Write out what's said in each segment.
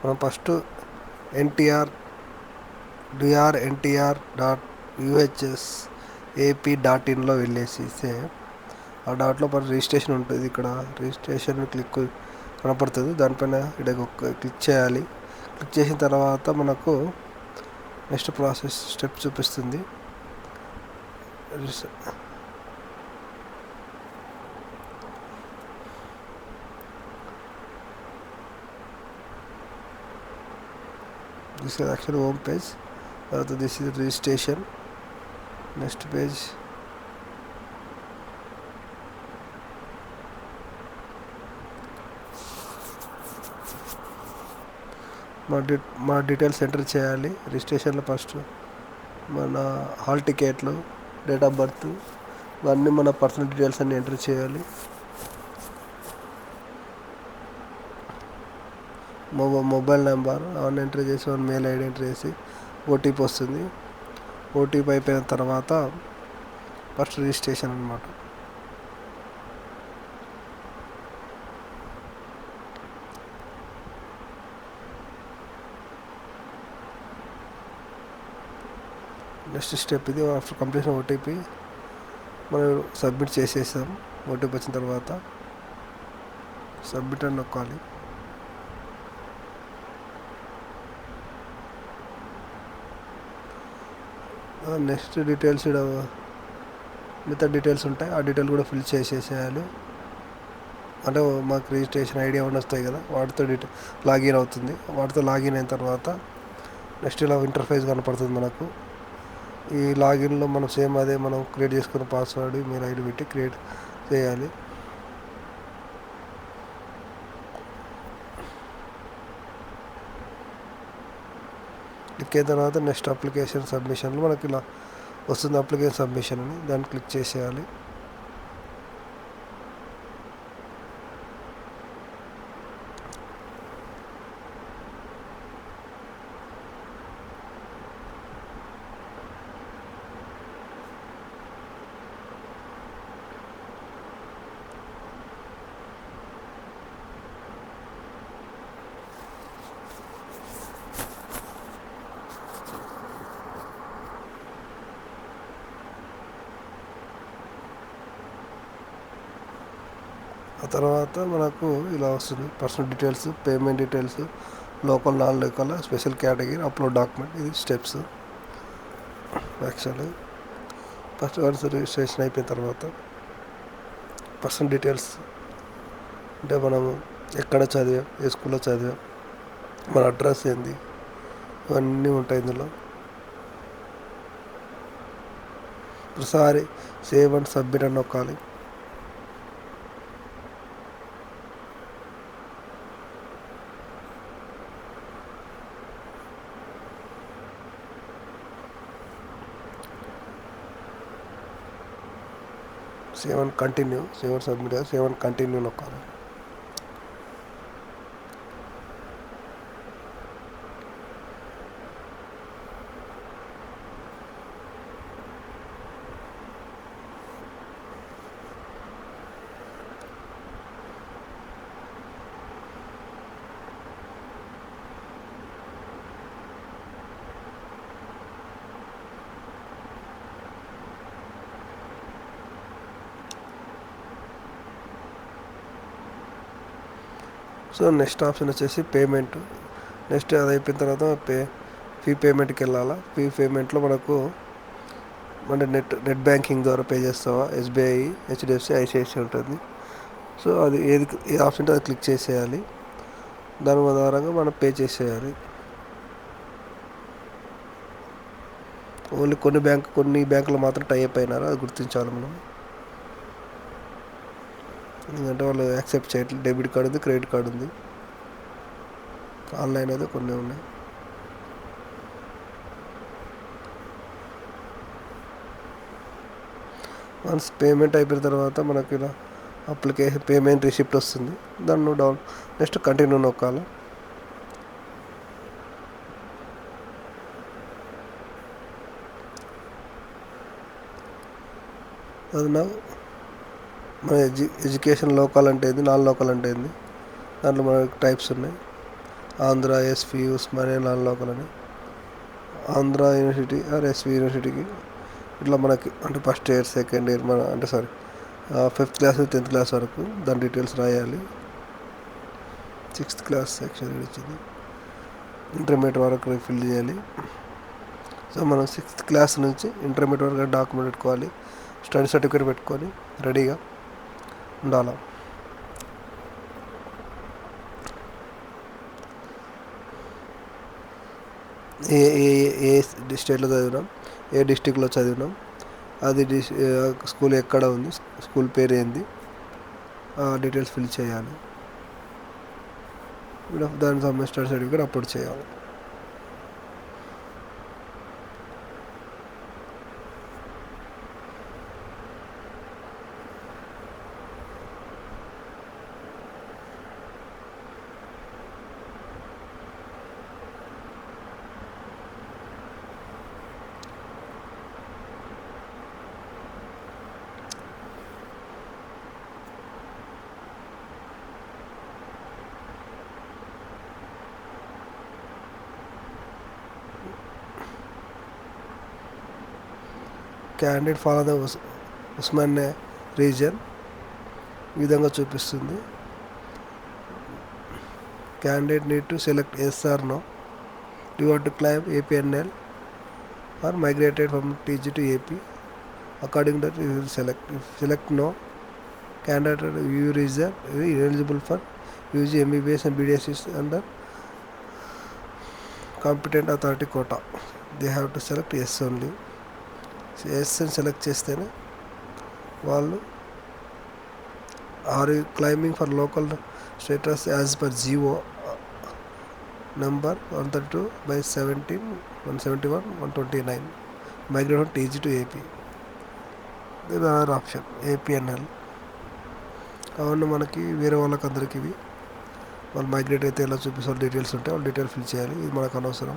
మనం ఫస్ట్ ఎన్టీఆర్ drntr.uhsap.in.లో వెళ్ళేసి ఆ డాట్లో మన రిజిస్ట్రేషన్ ఉంటుంది. ఇక్కడ రిజిస్ట్రేషన్ క్లిక్ కనపడుతుంది. దానిపైన ఇక్కడ క్లిక్ చేయాలి. క్లిక్ చేసిన తర్వాత మనకు నెక్స్ట్ ప్రాసెస్ స్టెప్ చూపిస్తుంది. This is actual home page. తర్వాత this is registration. Next page మా డీటెయిల్స్ ఎంటర్ చేయాలి. రిజిస్ట్రేషన్లో ఫస్ట్ మన హాల్ టికెట్లు, డేట్ ఆఫ్ బర్త్, ఇవన్నీ మన పర్సనల్ డీటెయిల్స్ అన్నీ ఎంటర్ చేయాలి. మొబైల్ నెంబర్ అవన్నీ ఎంటర్ చేసి మన మెయిల్ ఐడి ఎంటర్ చేసి ఓటీపీ వస్తుంది. ఓటీపీ అయిపోయిన తర్వాత ఫస్ట్ రిజిస్ట్రేషన్ అనమాట. నెక్స్ట్ స్టెప్ ఇది. ఆఫ్టర్ కంప్లీషన్ ఓటీపీ మనం సబ్మిట్ చేసేసాం. ఓటీపీ వచ్చిన తర్వాత సబ్మిట్ అని నొక్కాలి. నెక్స్ట్ డీటెయిల్స్ ఇక్కడ మిగతా డీటెయిల్స్ ఉంటాయి. ఆ డీటెయిల్ కూడా ఫిల్ చేసేసేయాలి. అంటే మాకు రిజిస్ట్రేషన్ ఐడి ఏమైనా వస్తాయి కదా, వాటితో లాగిన్ అవుతుంది. వాటితో లాగిన్ అయిన తర్వాత నెక్స్ట్ ఇలా ఇంటర్ఫేస్ కనపడుతుంది మనకు. ఈ లాగిన్లో మనం సేమ్ అదే మనం క్రియేట్ చేసుకున్న పాస్వర్డ్, మెయిల్ ఐడి పెట్టి క్రియేట్ చేయాలి. క్లిక్ అయిన తర్వాత నెక్స్ట్ అప్లికేషన్ సబ్మిషన్లో మనకి ఇలా వస్తుంది. అప్లికేషన్ సబ్మిషన్ అని దాన్ని క్లిక్ చేసేయాలి. ఆ తర్వాత మనకు ఇలా వస్తుంది. Personal details, payment details, local, non local, special category, upload document. ఇది steps. Actually first once registration అయిపోయిన తర్వాత పర్సనల్ డీటెయిల్స్ అంటే మనము ఎక్కడ చదివాం, ఏ స్కూల్లో చదివాం, మన అడ్రస్ ఏంది, ఇవన్నీ ఉంటాయి ఇందులో. ఒకసారి సేవ్ అండ్ సబ్మిట్ అని నొక్కాలి. Save and continue, save and submit, save and continue నొక్కాలి. సో నెక్స్ట్ ఆప్షన్ వచ్చేసి పేమెంట్. నెక్స్ట్ అది అయిపోయిన తర్వాత ఫీ పేమెంట్కి వెళ్ళాలా. ఫీ పేమెంట్లో మనకు అంటే నెట్ బ్యాంకింగ్ ద్వారా పే చేస్తావా, ఎస్బీఐ, హెచ్డిఎఫ్సి, ఐసిఐసిఐ ఉంటుంది. సో అది ఏ ఆప్షన్ ఉంటే అది క్లిక్ చేసేయాలి. దాని ఆధారంగా మనం పే చేసేయాలి. ఓన్లీ కొన్ని బ్యాంకులు మాత్రం టైప్ అయినారు, అది గుర్తించాలి మనం. ఎందుకంటే వాళ్ళు యాక్సెప్ట్ చేయట్లేదు. డెబిట్ కార్డు ఉంది, క్రెడిట్ కార్డు ఉంది. ఆన్లైన్ అయితే కొన్ని ఉన్నాయి. వన్స్ పేమెంట్ అయిపోయిన తర్వాత మనకి ఇలా అప్లికేషన్ పేమెంట్ రిసిప్ట్ వస్తుంది. దాన్ని నెక్స్ట్ కంటిన్యూ నొక్కాలి. అది మన ఎడ్యుకేషన్ లోకల్ అంటే ఏంది, నాన్ లోకల్ అంటే ఏంది, దాంట్లో మనకి టైప్స్ ఉన్నాయి. Andhra, SV, Osmania, non local అని. ఆంధ్ర యూనివర్సిటీ ఆర్ ఎస్వి యూనివర్సిటీకి ఇట్లా మనకి అంటే ఫస్ట్ ఇయర్, సెకండ్ ఇయర్ మన అంటే sorry 5th class 10th class వరకు దాని డీటెయిల్స్ రాయాలి. 6th క్లాస్ సెక్షన్ ఇచ్చింది, ఇంటర్మీడియట్ వరకు ఫిల్ చేయాలి. సో మనం 6th క్లాస్ నుంచి ఇంటర్మీడియట్ వరకు డాక్యుమెంట్ పెట్టుకోవాలి, స్టడీ సర్టిఫికేట్ పెట్టుకొని రెడీగా ఉండాలి. ఏ ఏ ఏ స్టేట్లో చదివినాం, ఏ డిస్టిక్లో చదివినాం, అది స్కూల్ ఎక్కడ ఉంది, స్కూల్ పేరు ఏంది, డీటెయిల్స్ ఫిల్ చేయాలి. దానికి సంబంధించిన స్టడీ సర్టిఫికేట్ అప్లోడ్ చేయాలి. Candidate follow the Osmania region ఈ విధంగా చూపిస్తుంది. Candidate need to select yes or no, you want to claim APNL or migrated from TG to AP, according that you will select. If select no, candidate you reason ineligible for UG MBBS and BDS is under competent authority quota. They have to select yes only. yes అని select చేస్తేనే వాళ్ళు are you claiming for local status as per GO number 132/17/171/129 migrate from TG to AP. ఇది other option APNL. కావున మనకి వేరే వాళ్ళకి అందరికి ఇవి వాళ్ళు మైగ్రేట్ అయితే ఎలా చూపిస్తారు డీటెయిల్స్ ఉంటాయి, వాళ్ళు డీటెయిల్ ఫిల్ చేయాలి. ఇది మనకు అనవసరం.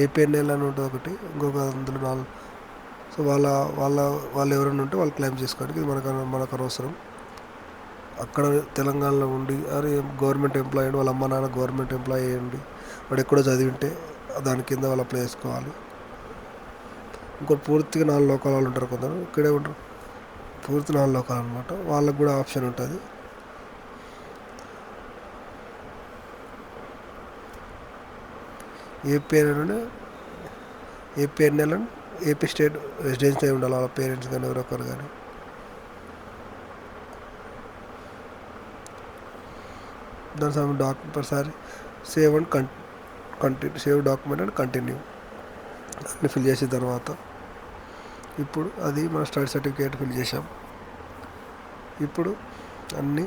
ఏపీఎన్ఎల్ అని ఉంటుంది ఒకటి, ఇంకొక అందులో 4. సో వాళ్ళు ఎవరైనా ఉంటే వాళ్ళు క్లెయిమ్ చేసుకోవడానికి ఇది మనకు అనవసరం. అక్కడ తెలంగాణలో ఉండి అరే గవర్నమెంట్ ఎంప్లాయీ అండి, వాళ్ళ అమ్మ నాన్న గవర్నమెంట్ ఎంప్లాయీ అయ్యండి, వాడు ఎక్కడో చదివి ఉంటే దాని కింద వాళ్ళు అప్లై చేసుకోవాలి. ఇంకోటి పూర్తిగా 4 లోకాల వాళ్ళు ఉంటారు, కొందరు ఇక్కడే ఉంటారు, పూర్తి 4 లోకాలు అనమాట, వాళ్ళకు కూడా ఆప్షన్ ఉంటుంది. ఏపీఎన్ఎల్ ఏపీ స్టేట్ రెసిడెన్సీ అయి ఉండాలి, వాళ్ళ పేరెంట్స్ కానీ ఎవరొకరు కానీ. దాని సమయం డాక్యుమెంట్ ఒకసారి save and continue, save document and continue అన్ని ఫిల్ చేసిన తర్వాత ఇప్పుడు అది మన స్టడీ సర్టిఫికేట్ ఫిల్ చేసాం. ఇప్పుడు అన్ని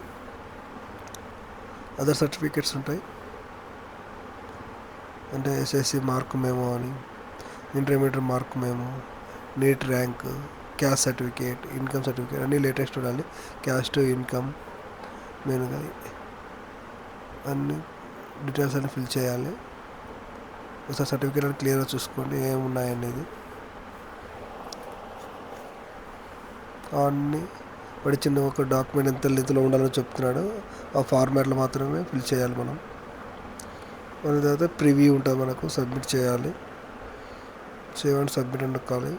అదర్ సర్టిఫికేట్స్ ఉంటాయి, అంటే ఎస్ఎస్సి మార్క్ మేమో అని, intermediate mark memo, NEET rank, caste certificate, income certificate అన్నీ లేటెస్ట్ ఉండాలి. క్యాస్ట్, ఇన్కమ్ మెయిన్గా అన్ని డీటెయిల్స్ అన్నీ ఫిల్ చేయాలి. ఒకసారి సర్టిఫికేట్ అని క్లియర్గా చూసుకోండి ఏమున్నాయనేది. అన్నీ వాడి చిన్న ఒక డాక్యుమెంట్ ఎంత లెంత్లో ఉండాలని చెప్తున్నాడు, ఆ ఫార్మాట్లో మాత్రమే ఫిల్ చేయాలి మనం. మన తర్వాత ప్రివ్యూ ఉంటుంది, మనకు సబ్మిట్ చేయాలి. సేవ్ అండ్ సబ్మిట్ అని నొక్కాలి.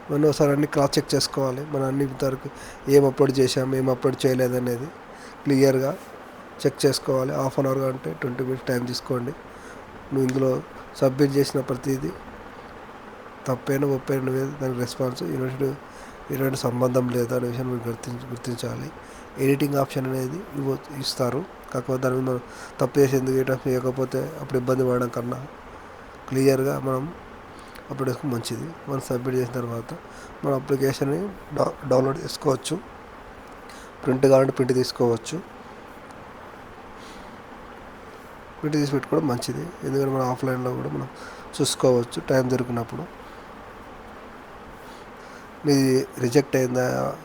మనం ఒకసారి అన్ని క్రాస్ చెక్ చేసుకోవాలి, మనం అన్ని ఇంతవరకు ఏం అప్లోడ్ చేసాం, ఏం అప్లోడ్ చేయలేదు అనేది క్లియర్గా చెక్ చేసుకోవాలి. హాఫ్ అన్ అవర్ అంటే 20 minutes టైం తీసుకోండి. నువ్వు ఇందులో సబ్మిట్ చేసిన ప్రతిదీ తప్పైనా ఒప్పైనా దానికి రెస్పాన్స్ ఇటువంటి సంబంధం లేదు అనే విషయం మీరు గుర్తించాలి. ఎడిటింగ్ ఆప్షన్ అనేది ఇస్తారు, కాకపోతే దాని మీద తప్పు చేసి ఎందుకు చేయకపోతే అప్పుడు ఇబ్బంది పడడం కన్నా క్లియర్గా మనం అప్లోడ్ చేసుకుని మంచిది. మనం సబ్మిట్ చేసిన తర్వాత మన అప్లికేషన్ని డౌన్లోడ్ చేసుకోవచ్చు, ప్రింట్ కావాలంటే ప్రింట్ తీసుకోవచ్చు, ప్రింట్ తీసి పెట్టుకోవడం మంచిది. ఎందుకంటే మనం ఆఫ్లైన్లో కూడా మనం చూసుకోవచ్చు టైం దొరికినప్పుడు. మీది రిజెక్ట్ అయిందా,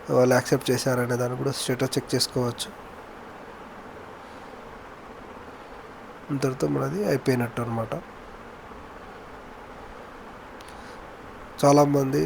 వాళ్ళు యాక్సెప్ట్ చేశారనే దాన్ని కూడా స్టేటస్ చెక్ చేసుకోవచ్చు. ఇంతటితో మనది అయిపోయినట్టు అనమాట. చాలామంది